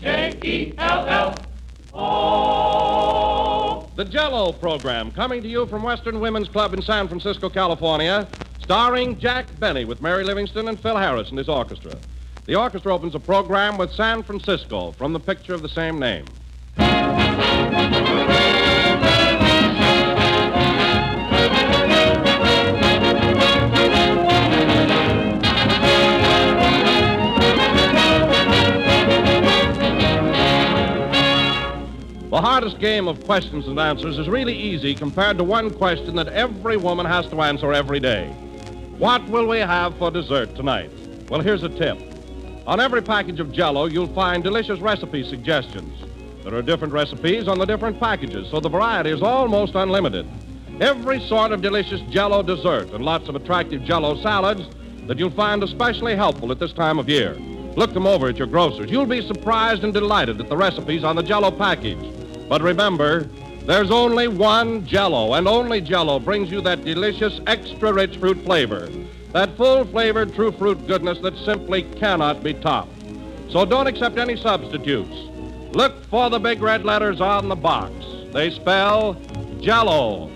Jello. The Jello Program, coming to you from Western Women's Club in San Francisco, California, starring Jack Benny with Mary Livingston and Phil Harris and his orchestra. The orchestra opens a program with San Francisco from the picture of the same name. The hardest game of questions and answers is really easy compared to one question that every woman has to answer every day. What will we have for dessert tonight? Well, here's a tip. On every package of Jello, you'll find delicious recipe suggestions. There are different recipes on the different packages, so the variety is almost unlimited. Every sort of delicious Jello dessert and lots of attractive Jello salads that you'll find especially helpful at this time of year. Look them over at your grocer's. You'll be surprised and delighted at the recipes on the Jello package. But remember, there's only one Jello, and only Jello brings you that delicious, extra-rich fruit flavor. That full-flavored true fruit goodness that simply cannot be topped. So don't accept any substitutes. Look for the big red letters on the box. They spell Jello.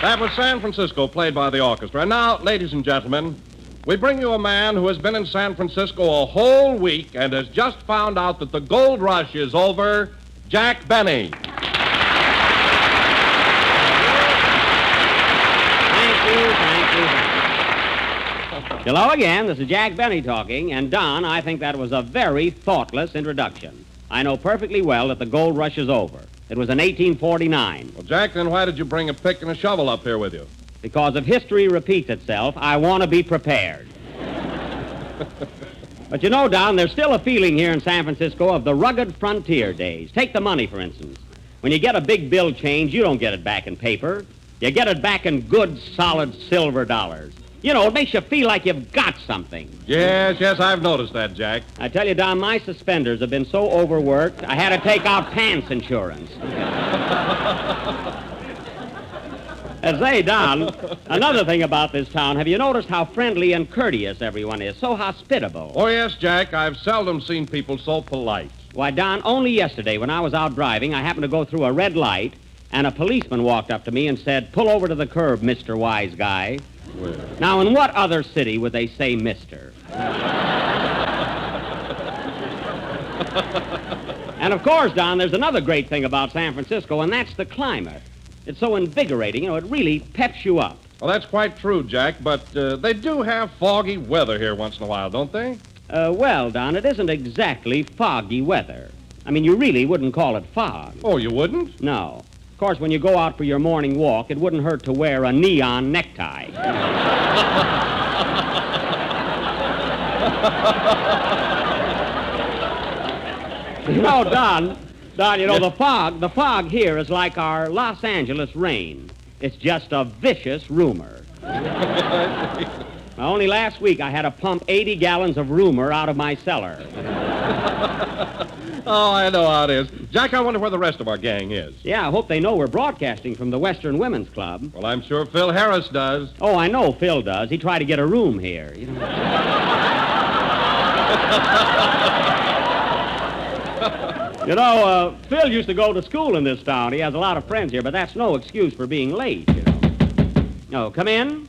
That was San Francisco, played by the orchestra. And now, ladies and gentlemen, we bring you a man who has been in San Francisco a whole week and has just found out that the gold rush is over, Jack Benny. Thank you. Hello again. This is Jack Benny talking. And, Don, I think that was a very thoughtless introduction. I know perfectly well that the gold rush is over. It was in 1849. Well, Jack, then why did you bring a pick and a shovel up here with you? Because if history repeats itself, I want to be prepared. But you know, Don, there's still a feeling here in San Francisco of the rugged frontier days. Take the money, for instance. When you get a big bill change, you don't get it back in paper. You get it back in good, solid silver dollars. You know, it makes you feel like you've got something. Yes, I've noticed that, Jack. I tell you, Don, my suspenders have been so overworked, I had to take out pants insurance. Say, Don, another thing about this town, have you noticed how friendly and courteous everyone is? So hospitable. Oh, yes, Jack, I've seldom seen people so polite. Why, Don, only yesterday when I was out driving, I happened to go through a red light, and a policeman walked up to me and said, "Pull over to the curb, Mr. Wise Guy." Well. Now, in what other city would they say Mr.? And, of course, Don, there's another great thing about San Francisco, and that's the climate. It's so invigorating, you know, it really peps you up. Well, that's quite true, Jack, but they do have foggy weather here once in a while, don't they? Well, Don, it isn't exactly foggy weather. I mean, you really wouldn't call it fog. Oh, you wouldn't? No. Of course, when you go out for your morning walk, it wouldn't hurt to wear a neon necktie. You know, Don, you know, the fog here is like our Los Angeles rain. It's just a vicious rumor. Only last week I had to pump 80 gallons of rumor out of my cellar. Oh, I know how it is. Jack, I wonder where the rest of our gang is. Yeah, I hope they know we're broadcasting from the Western Women's Club. Well, I'm sure Phil Harris does. Oh, I know Phil does. He tried to get a room here. You know. You know, Phil used to go to school in this town. He has a lot of friends here, but that's no excuse for being late, you know. No, come in.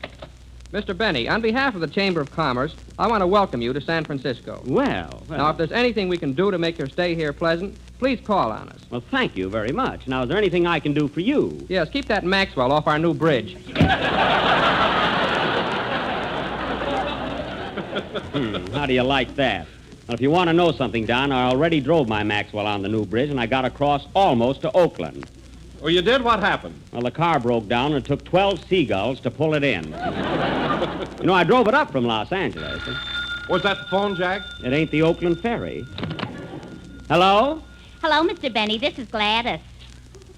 Mr. Benny, on behalf of the Chamber of Commerce, I want to welcome you to San Francisco. Well. Now, if there's anything we can do to make your stay here pleasant, please call on us. Well, thank you very much. Now, is there anything I can do for you? Yes, keep that Maxwell off our new bridge. How do you like that? Well, if you want to know something, Don, I already drove my Maxwell on the new bridge, and I got across almost to Oakland. Oh, you did? What happened? Well, the car broke down, and it took 12 seagulls to pull it in. You know, I drove it up from Los Angeles. Was that the phone, Jack? It ain't the Oakland Ferry. Hello? Hello, Mr. Benny. This is Gladys.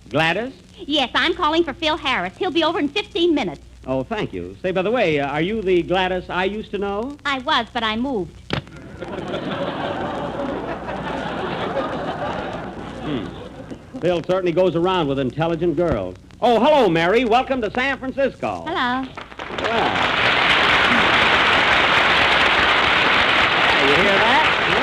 Gladys? Yes, I'm calling for Phil Harris. He'll be over in 15 minutes. Oh, thank you. Say, by the way, are you the Gladys I used to know? I was, but I moved. Phil certainly goes around with intelligent girls. Oh, hello, Mary. Welcome to San Francisco. Hello. Well. Hey, you hear that? Huh?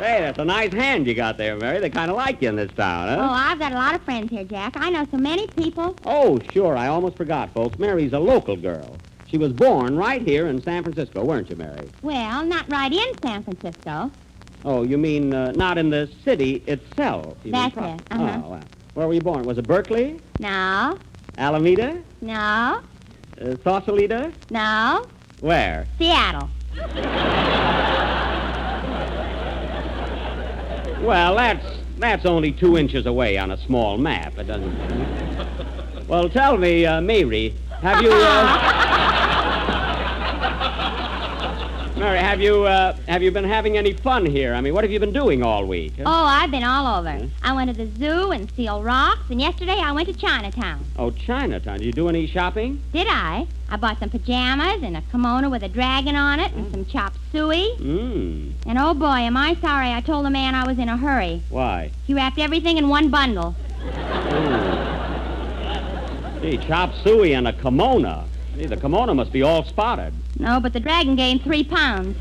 Hey, that's a nice hand you got there, Mary. They kind of like you in this town, Oh, huh? I've got a lot of friends here, Jack. I know so many people. Oh, sure. I almost forgot, folks. Mary's a local girl. She was born right here in San Francisco, weren't you, Mary? Well, not right in San Francisco. Oh, you mean not in the city itself? You mean That's it, Oh, well. Where were you born? Was it Berkeley? No. Alameda? No. Sausalito? No. Where? Seattle. Well, that's only 2 inches away on a small map. It doesn't... Well, tell me, Mary, have you... Mary, have you been having any fun here? I mean, what have you been doing all week? Huh? Oh, I've been all over. Huh? I went to the zoo and Seal Rocks, and yesterday I went to Chinatown. Oh, Chinatown. Did you do any shopping? Did I? I bought some pajamas and a kimono with a dragon on it and some chop suey. Mmm. And oh boy, am I sorry I told the man I was in a hurry. Why? He wrapped everything in one bundle. Gee, chop suey and a kimono. Gee, the kimono must be all spotted. No, but the dragon gained 3 pounds.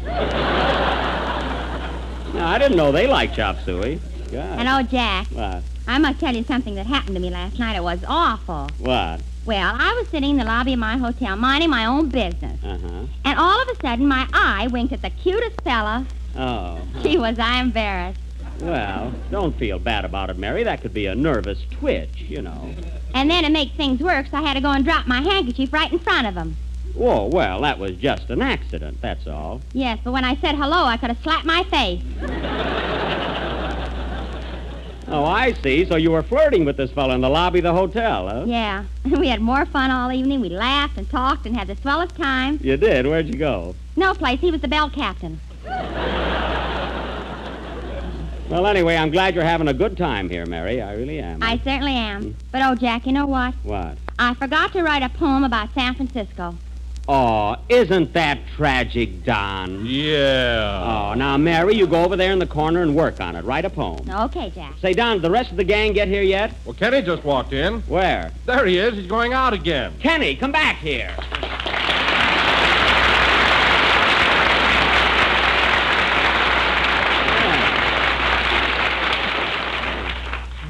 No, I didn't know they liked chop suey. God. And oh, Jack, What? I must tell you something that happened to me last night. It was awful. What? Well, I was sitting in the lobby of my hotel minding my own business. Uh-huh. And all of a sudden, my eye winked at the cutest fella. Oh. Gee, was I embarrassed. Well, don't feel bad about it, Mary. That could be a nervous twitch, you know. And then to make things worse, I had to go and drop my handkerchief right in front of him. Whoa, well, that was just an accident, that's all. Yes, but when I said hello, I could have slapped my face. Oh, I see. So you were flirting with this fellow in the lobby of the hotel, huh? Yeah. We had more fun all evening. We laughed and talked and had the swellest time. You did? Where'd you go? No place. He was the bell captain. Well, anyway, I'm glad you're having a good time here, Mary. I really am. I certainly am. But, oh, Jack, you know what? What? I forgot to write a poem about San Francisco. Oh, isn't that tragic, Don? Yeah. Oh, now, Mary, you go over there in the corner and work on it. Write a poem. Okay, Jack. Say, Don, did the rest of the gang get here yet? Well, Kenny just walked in. Where? There he is. He's going out again. Kenny, come back here.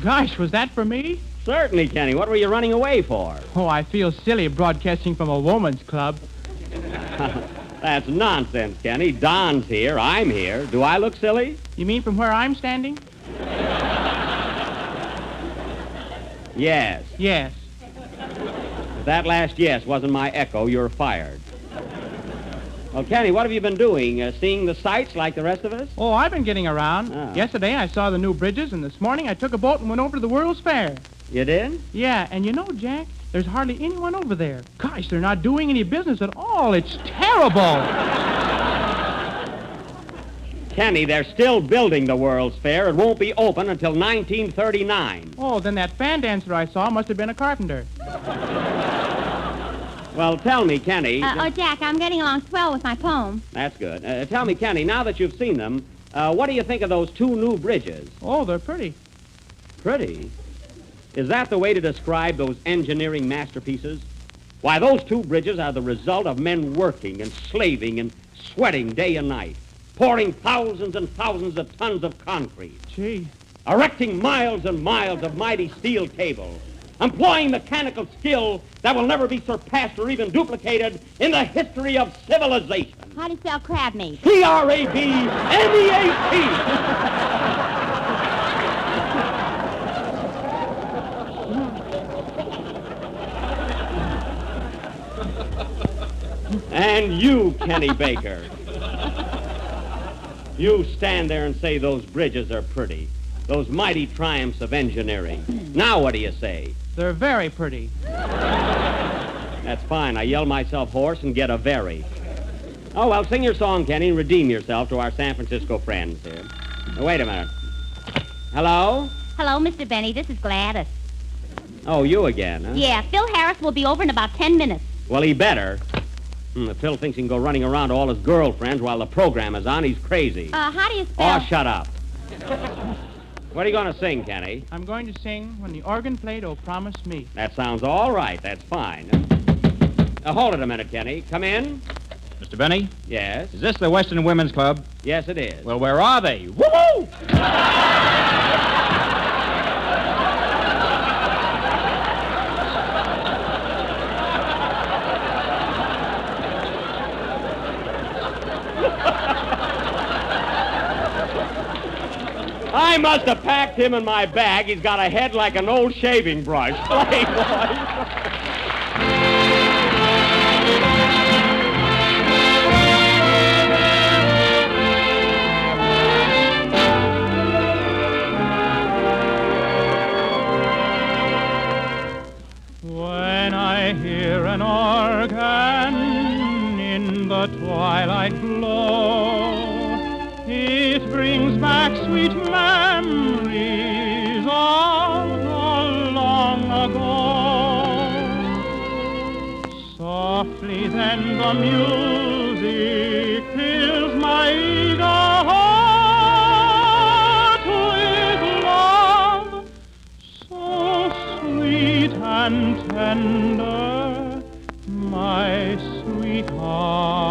Gosh, was that for me? Certainly, Kenny. What were you running away for? Oh, I feel silly broadcasting from a woman's club. That's nonsense, Kenny. Don's here. I'm here. Do I look silly? You mean from where I'm standing? Yes. Yes. If that last yes wasn't my echo, you're fired. Well, Kenny, what have you been doing? Seeing the sights like the rest of us? Oh, I've been getting around. Oh. Yesterday I saw the new bridges, and this morning I took a boat and went over to the World's Fair. You did? Yeah, and you know, Jack, there's hardly anyone over there. Gosh, they're not doing any business at all. It's terrible. Kenny, they're still building the World's Fair. It won't be open until 1939. Oh, then that fan dancer I saw must have been a carpenter. Well, tell me, Kenny. Oh, Jack, I'm getting along swell with my poem. That's good. Tell me, Kenny, now that you've seen them, what do you think of those 2 new bridges? Oh, they're pretty. Pretty? Is that the way to describe those engineering masterpieces? Why, those 2 bridges are the result of men working and slaving and sweating day and night, pouring thousands and thousands of tons of concrete, Gee. erecting miles and miles of mighty steel cables, employing mechanical skill that will never be surpassed or even duplicated in the history of civilization. How do you spell crab meat? C-R-A-B-M-E-A-T. And you, Kenny Baker, you stand there and say those bridges are pretty, those mighty triumphs of engineering. Now what do you say? They're very pretty. That's fine. I yell myself hoarse and get a very. Oh, well, sing your song, Kenny, and redeem yourself to our San Francisco friends here. Now, wait a minute. Hello? Hello, Mr. Benny. This is Gladys. Oh, you again, huh? Yeah, Phil Harris will be over in about 10 minutes. Well, he better. If Phil thinks he can go running around to all his girlfriends while the program is on, he's crazy. How do you spell... Oh, shut up. What are you going to sing, Kenny? I'm going to sing When the Organ Played, Oh, Promise Me. That sounds all right. That's fine. Hold it a minute, Kenny. Come in. Mr. Benny, Yes. is this the Western Women's Club? Yes, it is. Well, where are they? Woo-hoo! I must have packed him in my bag. He's got a head like an old shaving brush. Play, boys. When I hear an organ in the twilight glow, it brings back sweet memories of the long ago. Softly then the music fills my eager heart with love, so sweet and tender, my sweetheart.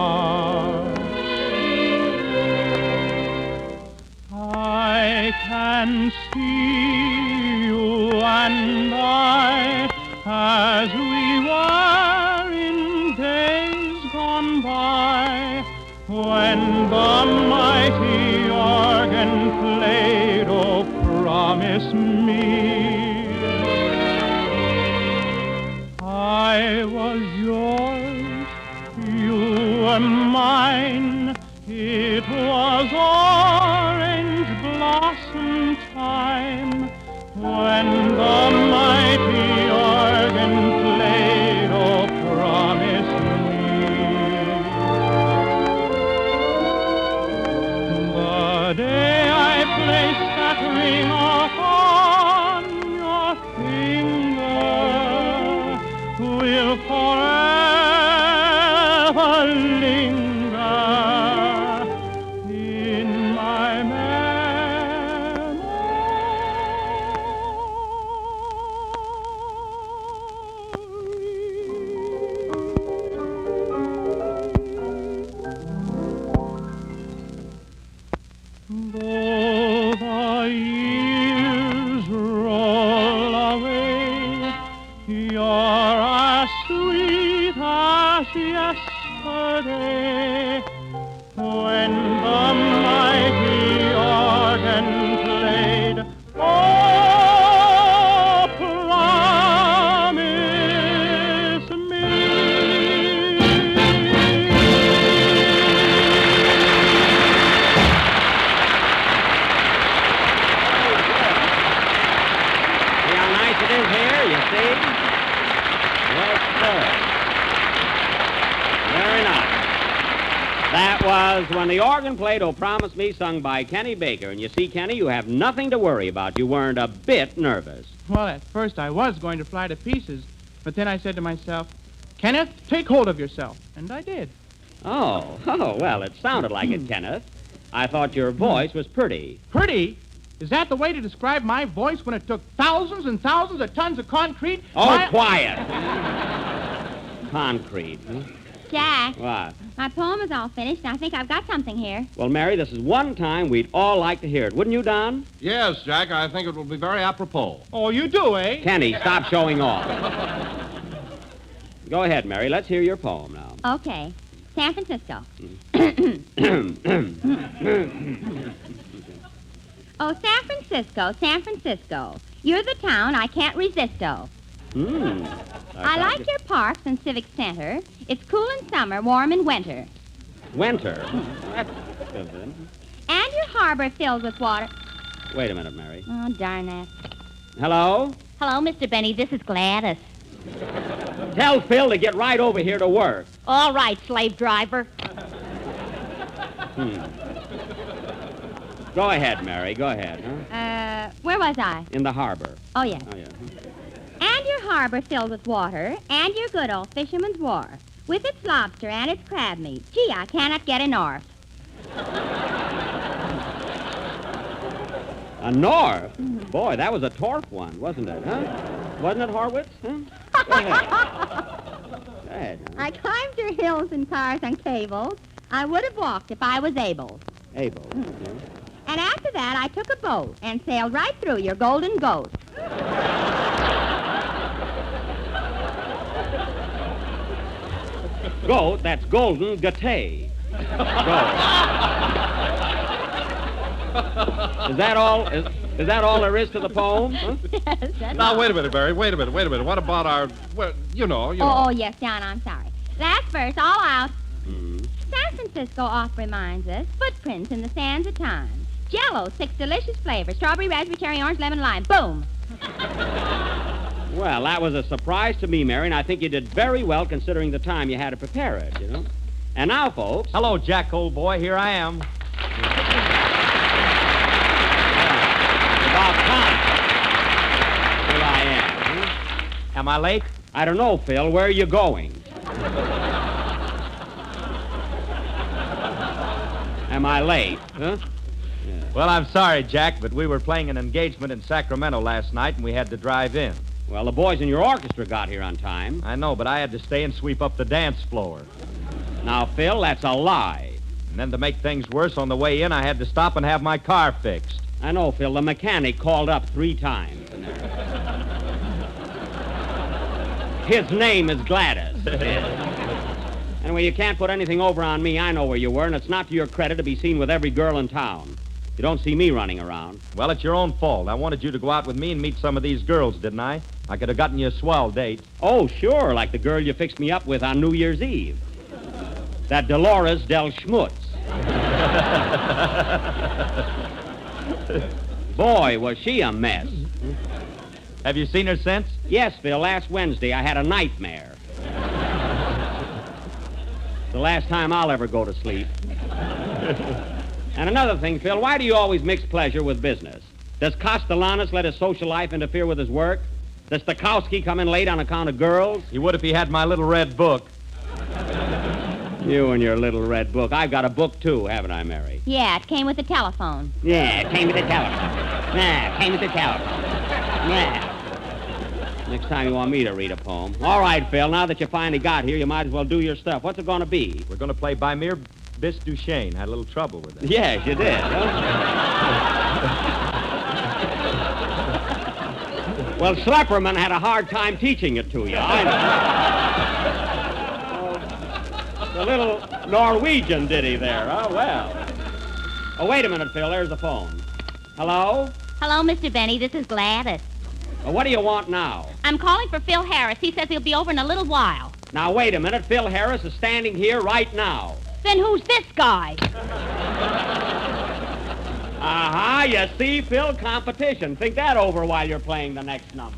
I can see you and I as we were in days gone by, when the mighty organ played, Oh, Promise Me. I was yours, you were mine. It was orange blossom time when the mighty organ played, Oh, Promise Me. The day I placed that ring upon your finger will forever linger in my memory. Though the years roll away, you're as sweet as yesterday, when the mighty organ played, Oh, Promise Me. See how nice it is here, you see? Yes, sir. Very nice. That was When the Organ Played, Oh, Promise Me, sung by Kenny Baker. And you see, Kenny, you have nothing to worry about. You weren't a bit nervous. Well, at first I was going to fly to pieces, but then I said to myself, Kenneth, take hold of yourself. And I did. Oh, well, it sounded like it, Kenneth. I thought your voice was pretty. Pretty? Is that the way to describe my voice when it took thousands and thousands of tons of concrete? Oh, quiet. Concrete. Huh? Jack, What? my poem is all finished, and I think I've got something here. Well, Mary, this is one time we'd all like to hear it. Wouldn't you, Don? Yes, Jack, I think it will be very apropos. Oh, you do, eh? Kenny, stop showing off. Go ahead, Mary. Let's hear your poem now. Okay. San Francisco. Oh, San Francisco, San Francisco. You're the town I can't resist-o. I like your parks and civic center. It's cool in summer, warm in winter. Winter? That's good, then. And your harbor filled with water. Wait a minute, Mary. Oh, darn that. Hello? Hello, Mr. Benny. This is Gladys. Tell Phil to get right over here to work. All right, slave driver. Go ahead, Mary. Go ahead. Where was I? In the harbor. Oh, yes. Oh, yeah. And your harbor filled with water, and your good old fisherman's wharf, with its lobster and its crab meat. Gee, I cannot get enough. A North? Boy, that was a torf one, wasn't it, huh? Wasn't it, Horwitz? Huh? Go ahead. Go ahead. I climbed your hills and cars on cables. I would have walked if I was able. Able. Yeah. And after that, I took a boat and sailed right through your golden goat. Goat, that's golden gate. Goat. Is that all? Is that all there is to the poem? Huh? Yes, that's Now, all. wait a minute, Barry. Wait a minute. What about our, well, you know. Oh, yes, John, I'm sorry. Last verse, all out. San Francisco oft reminds us, footprints in the sands of time. Jello, 6 delicious flavors, strawberry, raspberry, cherry, orange, lemon, lime. Boom. Well, that was a surprise to me, Mary, and I think you did very well considering the time you had to prepare it, you know. And now, folks. Hello, Jack, old boy. Here I am. About time. Here I am. Huh? Am I late? I don't know, Phil. Where are you going? Am I late? Huh? Well, I'm sorry, Jack, but we were playing an engagement in Sacramento last night, and we had to drive in. Well, the boys in your orchestra got here on time. I know, but I had to stay and sweep up the dance floor. Now, Phil, that's a lie. And then to make things worse, on the way in, I had to stop and have my car fixed. I know, Phil. The mechanic called up 3 times. His name is Gladys. Anyway, you can't put anything over on me. I know where you were, and it's not to your credit to be seen with every girl in town. You don't see me running around. Well, it's your own fault. I wanted you to go out with me and meet some of these girls, didn't I? I could have gotten you a swell date. Oh, sure, like the girl you fixed me up with on New Year's Eve. That Dolores Del Schmutz. Boy, was she a mess. Have you seen her since? Yes, Phil, last Wednesday I had a nightmare. The last time I'll ever go to sleep. And another thing, Phil, why do you always mix pleasure with business? Does Castellanos let his social life interfere with his work? Does Stokowski come in late on account of girls? He would if he had my little red book. You and your little red book. I've got a book, too, haven't I, Mary? Yeah, it came with the telephone. Yeah, it came with the telephone. Yeah, it came with the telephone. Yeah. Next time you want me to read a poem. All right, Phil, now that you finally got here, you might as well do your stuff. What's it going to be? We're going to play By Mere Bis Duchesne. Had a little trouble with it. Yes, you did. Well, Schlepperman had a hard time teaching it to you. I know. The little Norwegian ditty there. Oh, well. Oh, wait a minute, Phil. There's the phone. Hello? Hello, Mr. Benny. This is Gladys. Well, what do you want now? I'm calling for Phil Harris. He says he'll be over in a little while. Now, wait a minute. Phil Harris is standing here right now. Then who's this guy? Aha, you see, Phil, competition. Think that over while you're playing the next number.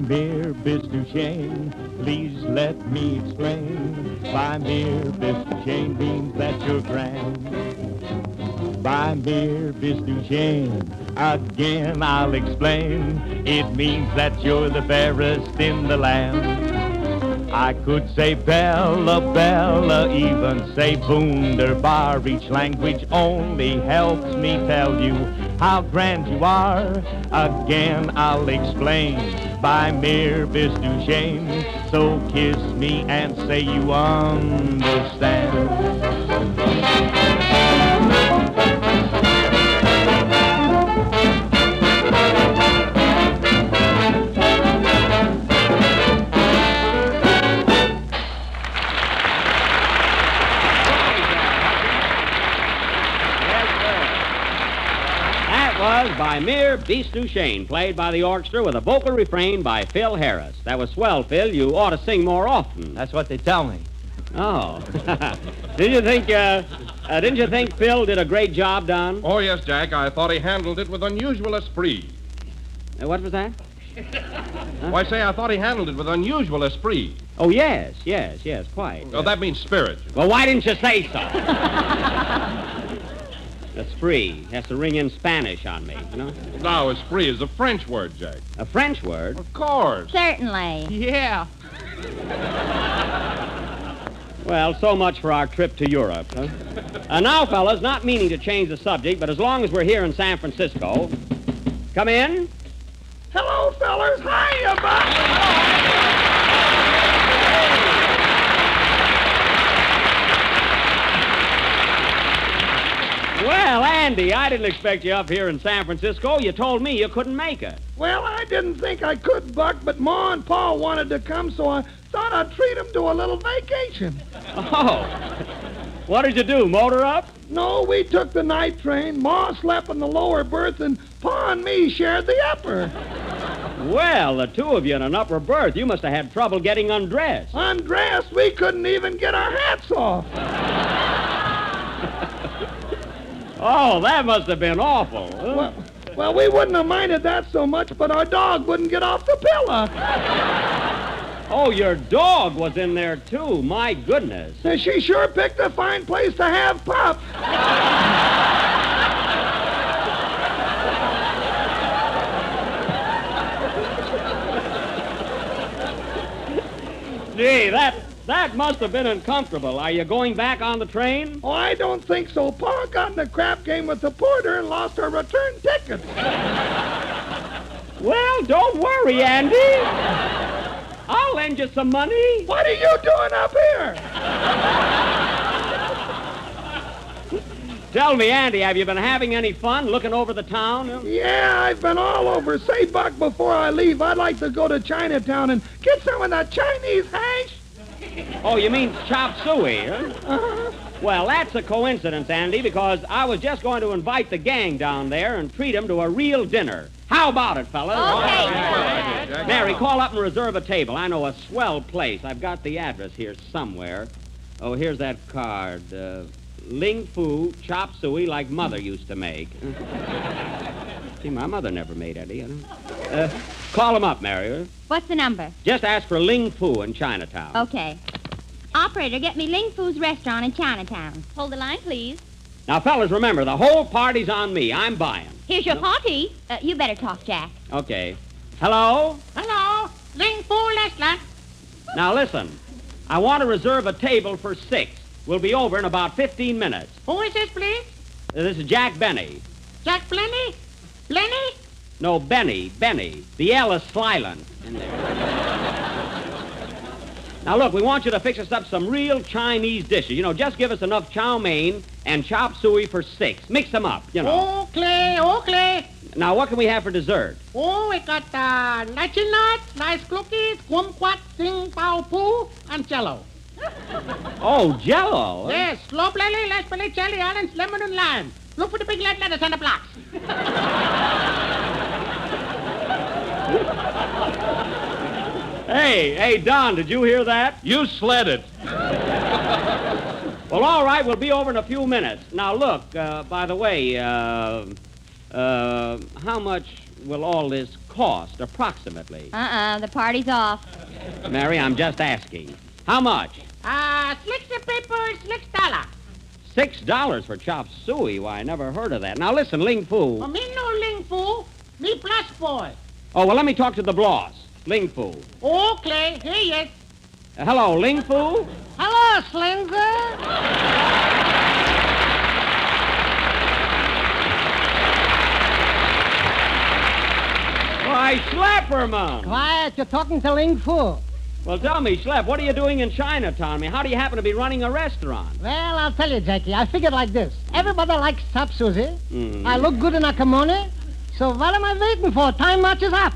mere bis Duchesne, please let me explain. By mere bis Duchesne means that you're grand. By mere bis Duchesne, again I'll explain. It means that you're the fairest in the land. I could say Bella, Bella, even say Wunderbar. Each language only helps me tell you how grand you are. Again, I'll explain by mere bis Duchesne. So kiss me and say you understand. By Mere bis Duchesne, played by the orchestra with a vocal refrain by Phil Harris. That was swell, Phil. You ought to sing more often. That's what they tell me. Oh. Didn't you think Phil did a great job, Don? Oh, yes, Jack. I thought he handled it with unusual esprit. What was that? Why, say, I thought he handled it with unusual esprit. Oh, yes, quite. Oh, that means spirit. Well, why didn't you say so? Esprit has to ring in Spanish on me, you know? No, esprit is a French word, Jack. A French word? Of course. Certainly. Yeah. Well, so much for our trip to Europe, huh? Now, fellas, not meaning to change the subject, but as long as we're here in San Francisco, come in. Hello, fellas. Hiya, Buck. Well, Andy, I didn't expect you up here in San Francisco. You told me you couldn't make it. Well, I didn't think I could, Buck, but Ma and Pa wanted to come, so I thought I'd treat them to a little vacation. Oh. What did you do, motor up? No, we took the night train. Ma slept in the lower berth, and Pa and me shared the upper. Well, the two of you in an upper berth, you must have had trouble getting undressed. Undressed? We couldn't even get our hats off. Oh, that must have been awful. Huh? Well, we wouldn't have minded that so much, but our dog wouldn't get off the pillow. Oh, your dog was in there, too. My goodness. She sure picked a fine place to have pup. Gee, that must have been uncomfortable. Are you going back on the train? Oh, I don't think so. Pa got in a crap game with the porter and lost our return tickets. Well, don't worry, Andy. I'll lend you some money. What are you doing up here? Tell me, Andy, have you been having any fun looking over the town? Yeah, I've been all over. Say, Buck, before I leave, I'd like to go to Chinatown and get some of that Chinese hash. Oh, you mean chop suey, huh? Uh-huh. Well, that's a coincidence, Andy, because I was just going to invite the gang down there and treat them to a real dinner. How about it, fellas? Okay. Mary, call up and reserve a table. I know a swell place. I've got the address here somewhere. Oh, here's that card. Ling Fu chop suey like Mother used to make. See, my mother never made any. Call him up, Mary. What's the number? Just ask for Ling Fu in Chinatown. Okay. Operator, get me Ling Fu's restaurant in Chinatown. Hold the line, please. Now, fellas, remember, the whole party's on me. I'm buying. Here's your party. You better talk, Jack. Okay. Hello? Hello, Ling Fu restaurant. Now, listen. I want to reserve a table for 6. We'll be over in about 15 minutes. Who is this, please? This is Jack Benny. Jack Blenny? Blenny? No, Benny. The L is silent in there. Now, look, we want you to fix us up some real Chinese dishes. You know, just give us enough chow mein and chop suey for 6. Mix them up, you know. Okay. Now, what can we have for dessert? Oh, we got lychee nuts, rice cookies, kumquat, sing pao poo, and jello. Oh, Jello. Yes, slow belly, rice belly, jelly, almonds, lemon, and lime. Look for the big red letters on the blocks. Hey, Don, did you hear that? You sled it. Well, all right, we'll be over in a few minutes. Now, look, by the way, How much will all this cost, approximately? The party's off. Mary, I'm just asking. How much? Slicks the paper, $6. $6 for chop suey? Why, I never heard of that. Now, listen, Ling Fu. Me no Ling Fu. Me plus boy. Oh, well, let me talk to the boss. Ling Fu. Okay, here he is. Hello, Ling Fu? Hello, Slinger. Why, Schlepperman. Quiet, you're talking to Ling Fu. Well, tell me, Schlepp, what are you doing in Chinatown? I mean, how do you happen to be running a restaurant? Well, I'll tell you, Jackie. I figured like this. Everybody likes chop suey. Mm. I look good in a kimono. So what am I waiting for? Time marches up.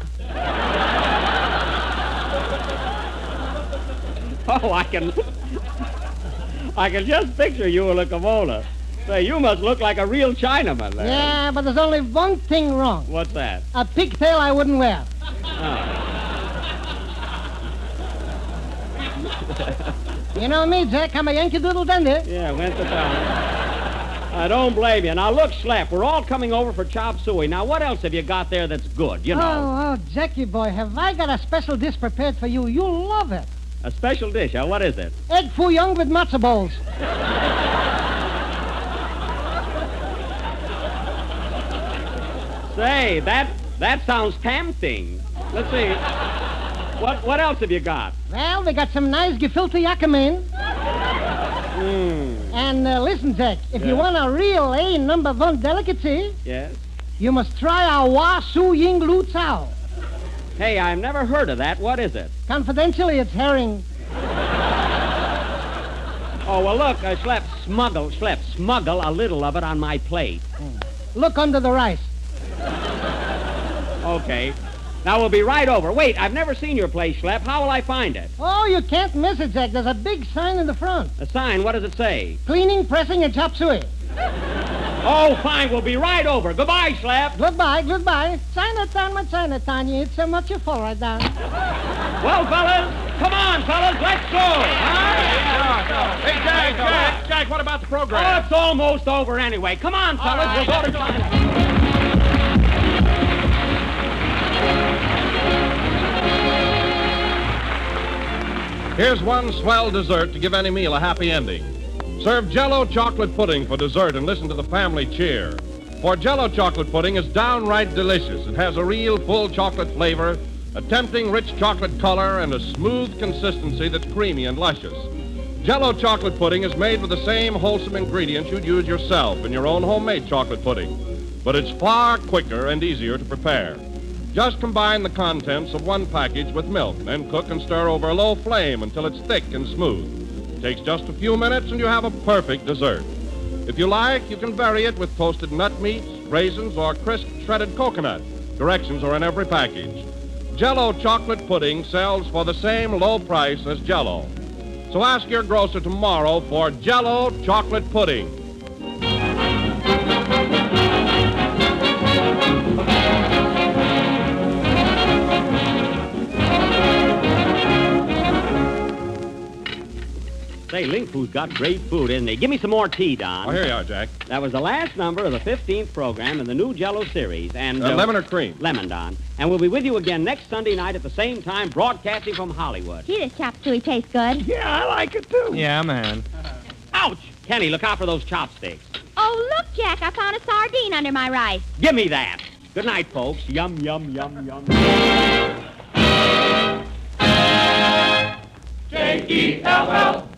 Oh, I can just picture you in a kimono. Say, you must look like a real Chinaman there. Yeah, but there's only one thing wrong. What's that? A pigtail I wouldn't wear. Oh. You know me, Jack. I'm a Yankee Doodle Dandy. Yeah, went to town. I don't blame you. Now, look, Schlepp, we're all coming over for chop suey. Now, what else have you got there that's good, you know? Oh, Jackie boy, have I got a special dish prepared for you. You'll love it. A special dish, huh? What is it? Egg foo young with matzo balls. Say, that sounds tempting. Let's see. What else have you got? Well, we got some nice gefilte yakame. Hmm. And listen, Jack, if you want a real A #1 delicacy, Yes? you must try our Wa Su Ying Lu Cao. Hey, I've never heard of that. What is it? Confidentially, it's herring. Oh, well, look, Schlepp, smuggle a little of it on my plate. Look under the rice. Okay. Now, we'll be right over. Wait, I've never seen your place, Schlepp. How will I find it? Oh, you can't miss it, Jack. There's a big sign in the front. A sign? What does it say? Cleaning, pressing, and chop suey. Oh, fine. We'll be right over. Goodbye, Schlepp. Goodbye. Chinatown, my Chinatown. You eat so much you fall right down. Well, fellas, come on, fellas. Let's go. Hey, Jack, what about the Oh, program? it's almost over anyway. Come on, fellas. We'll go to Chinatown. Here's one swell dessert to give any meal a happy ending. Serve Jello chocolate pudding for dessert and listen to the family cheer. For Jello chocolate pudding is downright delicious. It has a real full chocolate flavor, a tempting rich chocolate color, and a smooth consistency that's creamy and luscious. Jello chocolate pudding is made with the same wholesome ingredients you'd use yourself in your own homemade chocolate pudding, but it's far quicker and easier to prepare. Just combine the contents of one package with milk, then cook and stir over a low flame until it's thick and smooth. It takes just a few minutes and you have a perfect dessert. If you like, you can vary it with toasted nut meats, raisins, or crisp shredded coconut. Directions are in every package. Jello chocolate pudding sells for the same low price as Jello. So ask your grocer tomorrow for Jello chocolate pudding. Say, Ling Fu's got great food, isn't he? Give me some more tea, Don. Oh, here you are, Jack. That was the last number of the 15th program in the new Jello series. And Lemon or cream? Lemon, Don. And we'll be with you again next Sunday night at the same time, broadcasting from Hollywood. Gee, this chop suey tastes good. Yeah, I like it too. Yeah, man. Ouch! Kenny, look out for those chopsticks. Oh, look, Jack, I found a sardine under my rice. Give me that. Good night, folks. Yum, yum, yum, yum. J-E-L-L.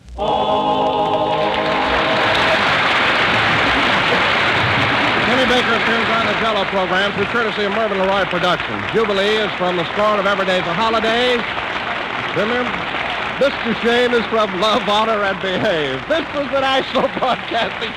Kenny Baker appears on the Jello program through courtesy of Mervyn LeRoy Productions. Jubilee is from the score of Every Day's a Holiday. Remember, Mr. Shane is from Love, Honor, and Behave. This is the National Broadcasting